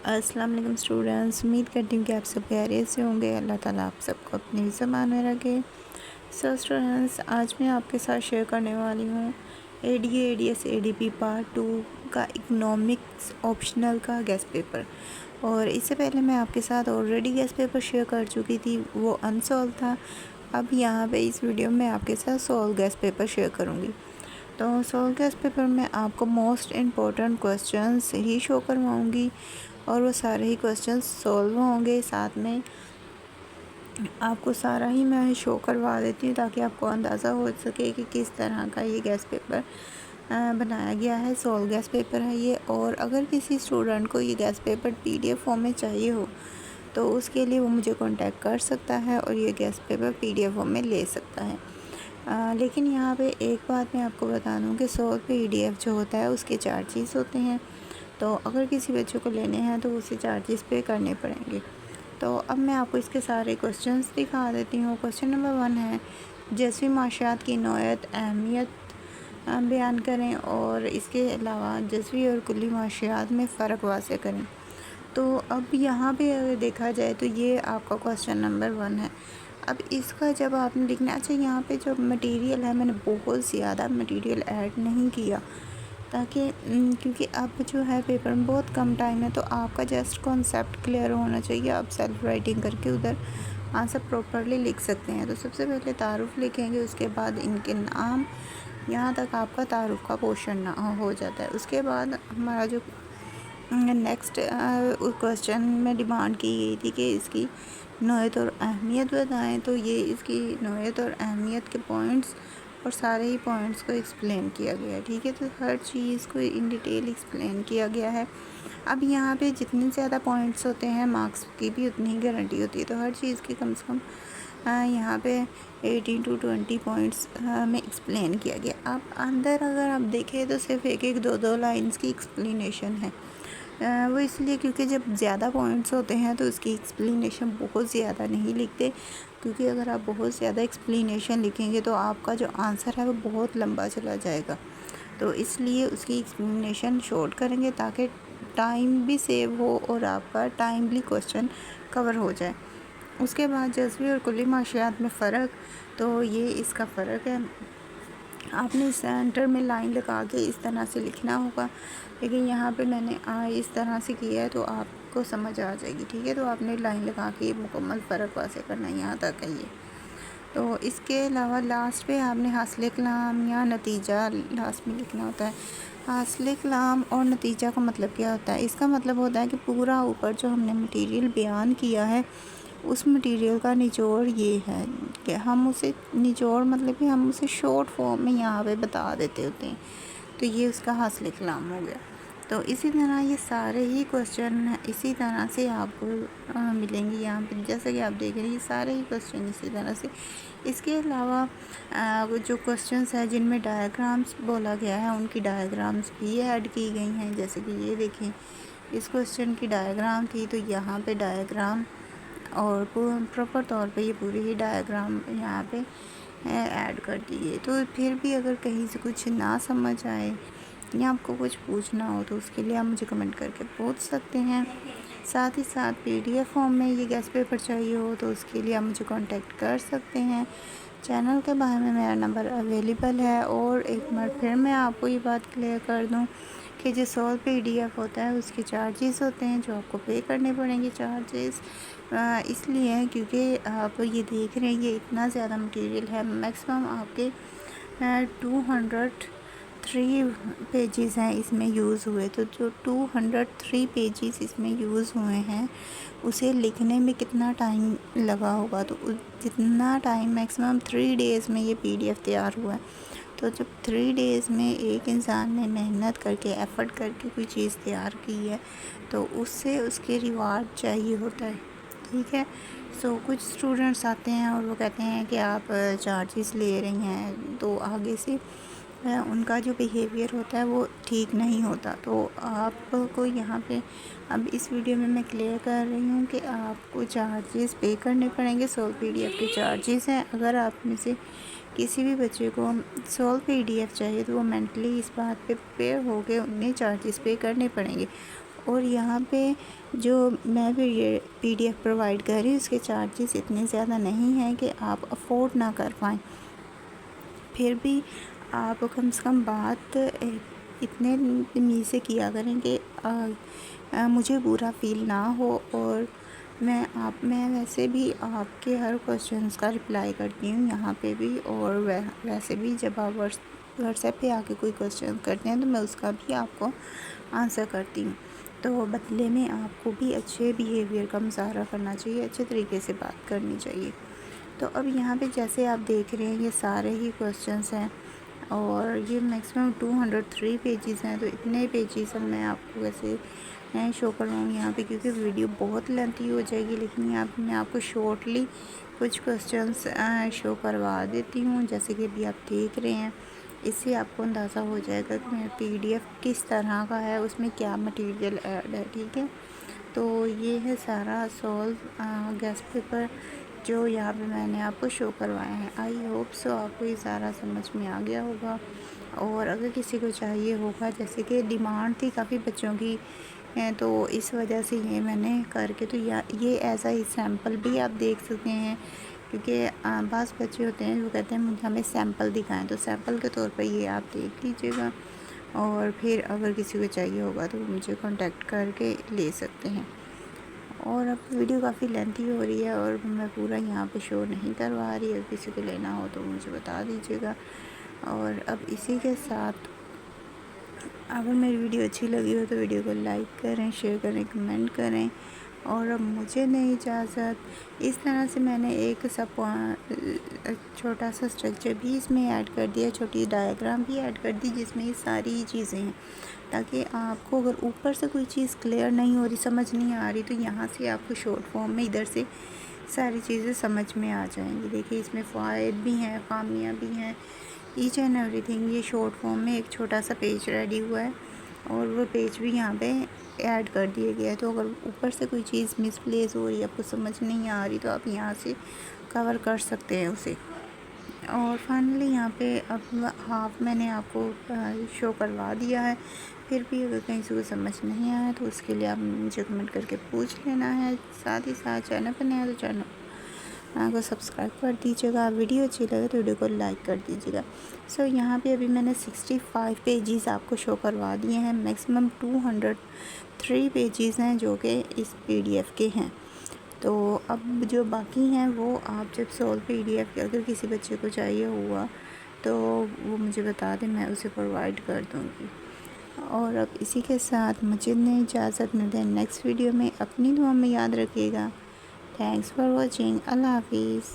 अस्सलाम वालेकुम स्टूडेंट्स, उम्मीद करती हूँ कि आप सब खैरियत से होंगे। अल्लाह ताला आप सबको अपनी ज़बान में रखे। सो स्टूडेंट्स, आज मैं आपके साथ शेयर करने वाली हूँ एडीए एडीएस एडीपी पार्ट 2 का इकोनॉमिक्स ऑप्शनल का गेस्ट पेपर। और इससे पहले मैं आपके साथ ऑलरेडी गेस्ट पेपर शेयर कर चुकी थी, वो अनसॉल्व था। अब यहाँ पे इस वीडियो में आपके साथ सॉल्व गेस्ट पेपर शेयर करूँगी। तो सॉल्व गेस्ट पेपर में आपको मोस्ट इम्पोर्टेंट क्वेश्चंस ही शो करवाऊँगी और वो सारे ही क्वेश्चंस सॉल्व होंगे। साथ में आपको सारा ही मैं शो करवा देती हूँ ताकि आपको अंदाज़ा हो सके कि किस तरह का ये गेस्ट पेपर बनाया गया है। सॉल्व गेस्ट पेपर है ये। और अगर किसी स्टूडेंट को ये गेस्ट पेपर पीडीएफ फॉर्म में चाहिए हो तो उसके लिए वो मुझे कांटेक्ट कर सकता है और ये गेस्ट पेपर पीडीएफ फॉर्म में ले सकता है। लेकिन यहाँ पे एक बात मैं आपको बता दूँ कि सॉल्व पीडीएफ जो होता है उसके चार्जेस होते हैं। तो अगर किसी बच्चे को लेने हैं तो उसे चार्जेस पे करने पड़ेंगे। तो अब मैं आपको इसके सारे क्वेश्चंस दिखा देती हूँ। क्वेश्चन नंबर 1 है, जज़वी माशियात की नौयत अहमियत बयान करें और इसके अलावा जज़वी और कुल्ली माशियात में फ़र्क वाज़ेह करें। तो अब यहाँ पे अगर देखा जाए तो ये आपका क्वेश्चन नंबर 1 है। अब इसका जब आपने लिखना, अच्छा यहाँ पे जो मटेरियल है मैंने बहुत ज़्यादा मटेरियल ऐड नहीं किया ताकि क्योंकि अब जो है पेपर में बहुत कम टाइम है, तो आपका जस्ट कॉन्सेप्ट क्लियर होना चाहिए। आप सेल्फ राइटिंग करके उधर आंसर प्रॉपरली लिख सकते हैं। तो सबसे पहले तारुफ़ लिखेंगे, उसके बाद इनके नाम, यहाँ तक आपका तारुफ़ का पोर्शन हो जाता है। उसके बाद हमारा जो नेक्स्ट क्वेश्चन में डिमांड की गई थी कि इसकी नौयत और अहमियत बताएं। तो ये इसकी नौयत और अहमियत के पॉइंट्स और सारे ही पॉइंट्स को एक्सप्लेन किया गया है। ठीक है, तो हर चीज़ को इन डिटेल एक्सप्लेन किया गया है। अब यहाँ पे जितने ज़्यादा पॉइंट्स होते हैं मार्क्स की भी उतनी ही गारंटी होती है। तो हर चीज़ की कम से कम यहाँ पे 18 to 20 पॉइंट्स में एक्सप्लेन किया गया। अब अंदर अगर आप देखें तो सिर्फ एक एक दो दो लाइन्स की एक्सप्लेनेशन है। वो इसलिए क्योंकि जब ज़्यादा पॉइंट्स होते हैं तो उसकी एक्सप्लेनेशन बहुत ज़्यादा नहीं लिखते, क्योंकि अगर आप बहुत ज़्यादा एक्सप्लेनेशन लिखेंगे तो आपका जो आंसर है वो बहुत लंबा चला जाएगा। तो इसलिए उसकी एक्सप्लेनेशन शॉर्ट करेंगे ताकि टाइम भी सेव हो और आपका टाइमली क्वेश्चन कवर हो जाए। उसके बाद जज़वी और कुल्ली माशियात में फ़र्क, तो ये इसका फ़र्क है। आपने सेंटर में लाइन लगा के इस तरह से लिखना होगा, लेकिन यहाँ पे मैंने इस तरह से किया है तो आपको समझ आ जाएगी। ठीक है, तो आपने लाइन लगा के मुकम्मल फ़र्क वाज़ेह करना है, यहाँ तक है ये। तो इसके अलावा लास्ट पे आपने हासिल कलाम या नतीजा लास्ट में लिखना होता है। हासिल कलाम और नतीजा का मतलब क्या होता है? इसका मतलब होता है कि पूरा ऊपर जो हमने मटेरियल बयान किया है उस मटेरियल का निचोड़ ये है कि हम उसे निचोड़ मतलब कि हम उसे शॉर्ट फॉर्म में यहाँ पे बता देते होते हैं। तो ये उसका हासिल कलाम हो गया। तो इसी तरह ये सारे ही क्वेश्चन इसी तरह से आपको मिलेंगे यहाँ पे, जैसे कि आप देख रहे हैं ये सारे ही क्वेश्चन इसी तरह से। इसके अलावा वो जो क्वेश्चंस हैं जिनमें डायग्राम्स बोला गया है उनकी डायग्राम्स भी ऐड की गई हैं। जैसे कि ये देखें, इस क्वेश्चन की डायग्राम थी तो यहाँ पे डायग्राम और प्रॉपर तौर पे ये पूरी ही डायग्राम यहाँ पे ऐड कर दिए। तो फिर भी अगर कहीं से कुछ ना समझ आए या आपको कुछ पूछना हो तो उसके लिए आप मुझे कमेंट करके पूछ सकते हैं। साथ ही साथ पीडीएफ फॉर्म में ये गेस्ट पेपर चाहिए हो तो उसके लिए आप मुझे कांटेक्ट कर सकते हैं। चैनल के बारे में मेरा नंबर अवेलेबल है। और एक बार फिर मैं आपको ये बात क्लियर कर दूं कि जो सॉल्व पीडीएफ होता है उसके चार्जेस होते हैं जो आपको पे करने पड़ेंगे। चार्जेस इसलिए हैं क्योंकि आप ये देख रहे हैं ये इतना ज़्यादा मटेरियल है। मैक्सिमम आपके 203 पेजेस हैं इसमें यूज़ हुए। तो जो 203 पेजेस इसमें यूज़ हुए हैं उसे लिखने में कितना टाइम लगा होगा? तो जितना टाइम मैक्सिमम 3 डेज़ में ये पीडीएफ तैयार हुआ है। तो जब 3 डेज़ में एक इंसान ने मेहनत करके एफ़र्ट करके कोई चीज़ तैयार की है तो उससे उसके रिवार्ड चाहिए होता है। ठीक है, सो कुछ स्टूडेंट्स आते हैं और वो कहते हैं कि आप चार्जेस ले रही हैं, तो आगे से उनका जो बिहेवियर होता है वो ठीक नहीं होता। तो आपको यहाँ पे अब इस वीडियो में मैं क्लियर कर रही हूँ कि आपको चार्जेस पे करने पड़ेंगे। सॉल्व पीडीएफ के चार्जेस हैं। अगर आप में से किसी भी बच्चे को सॉल्व पीडीएफ चाहिए तो वो मेंटली इस बात पे प्रिपेयर हो के उन्हें चार्जेस पे करने पड़ेंगे। और यहाँ पे जो मैं भी ये PDF प्रोवाइड कर रही हूँ उसके चार्जेस इतने ज़्यादा नहीं हैं कि आप अफोर्ड ना कर पाएँ। फिर भी आप कम से कम बात इतने तमीज़ से किया करें कि मुझे बुरा फ़ील ना हो। और मैं वैसे भी आपके हर क्वेश्चंस का रिप्लाई करती हूँ यहाँ पे भी, और वैसे भी जब आप व्हाट्सएप पे आके कोई क्वेश्चन करते हैं तो मैं उसका भी आपको आंसर करती हूँ। तो बदले में आपको भी अच्छे बिहेवियर का मुज़ाहरा करना चाहिए, अच्छे तरीके से बात करनी चाहिए। तो अब यहाँ पे जैसे आप देख रहे हैं ये सारे ही क्वेश्चंस हैं और ये मैक्सिमम 203 पेजेस हैं। तो इतने पेजेस अब मैं आपको वैसे शो करवाऊँगी यहाँ पे, क्योंकि वीडियो बहुत लेंथी हो जाएगी। लेकिन यहाँ पे मैं आपको शॉर्टली कुछ क्वेश्चंस शो करवा देती हूँ, जैसे कि अभी आप देख रहे हैं। इससे आपको अंदाज़ा हो जाएगा कि मेरा PDF किस तरह का है, उसमें क्या मटेरियल ऐड है। ठीक है, तो ये है सारा सॉल्व गेस्ट पेपर जो यहाँ पे मैंने आपको शो करवाया है। आई होप सो आपको ये सारा समझ में आ गया होगा। और अगर किसी को चाहिए होगा, जैसे कि डिमांड थी काफ़ी बच्चों की, तो इस वजह से ये मैंने करके तो ये एज आ सैम्पल भी आप देख सकते हैं, क्योंकि बाज़ बच्चे होते हैं जो कहते हैं मुझे हमें सैम्पल दिखाएं, तो सैम्पल के तौर पर ये आप देख लीजिएगा। और फिर अगर किसी को चाहिए होगा तो मुझे कांटेक्ट करके ले सकते हैं। और अब वीडियो काफ़ी लेंथी हो रही है और मैं पूरा यहाँ पे शो नहीं करवा रही। अगर किसी को लेना हो तो मुझे बता दीजिएगा। और अब इसी के साथ अगर मेरी वीडियो अच्छी लगी हो तो वीडियो को लाइक करें, शेयर करें, कमेंट करें। और अब मुझे नहीं इजाज़त। इस तरह से मैंने एक छोटा सा स्ट्रक्चर भी इसमें ऐड कर दिया, छोटी डायग्राम भी ऐड कर दी जिसमें ये सारी चीज़ें हैं, ताकि आपको अगर ऊपर से कोई चीज़ क्लियर नहीं हो रही, समझ नहीं आ रही, तो यहाँ से आपको शॉर्ट फॉर्म में इधर से सारी चीज़ें समझ में आ जाएंगी। देखिए इसमें फ़ायदे भी हैं, खामियाँ भी हैं, ईच एंड एवरीथिंग। ये शॉर्ट फॉर्म में एक छोटा सा पेज रेडी हुआ है और वो पेज भी यहाँ पे ऐड कर दिया गया है। तो अगर ऊपर से कोई चीज़ मिसप्लेस हो रही है, आपको समझ नहीं आ रही, तो आप यहाँ से कवर कर सकते हैं उसे। और फाइनली यहाँ पे अब हाफ मैंने आपको शो करवा दिया है। फिर भी अगर कहीं से कुछ समझ नहीं आया तो उसके लिए आप मुझे कमेंट करके पूछ लेना है। साथ ही साथ चैनल पर नया तो चैनल को सब्सक्राइब कर दीजिएगा। वीडियो अच्छी लगे तो वीडियो को लाइक कर दीजिएगा। सो यहाँ पे अभी मैंने 65 पेजेस आपको शो करवा दिए हैं। मैक्सिमम 203 पेजेस हैं जो कि इस PDF के हैं। तो अब जो बाकी हैं वो आप जब सॉल्व PDF अगर किसी बच्चे को चाहिए हुआ तो वो मुझे बता दें, मैं उसे प्रोवाइड कर दूँगी। और अब इसी के साथ मुझे नहीं इजाज़त, मिलते हैं नेक्स्ट वीडियो में। अपनी दुआ में याद रखिएगा। Thanks for watching. अल्लाह हाफिज़।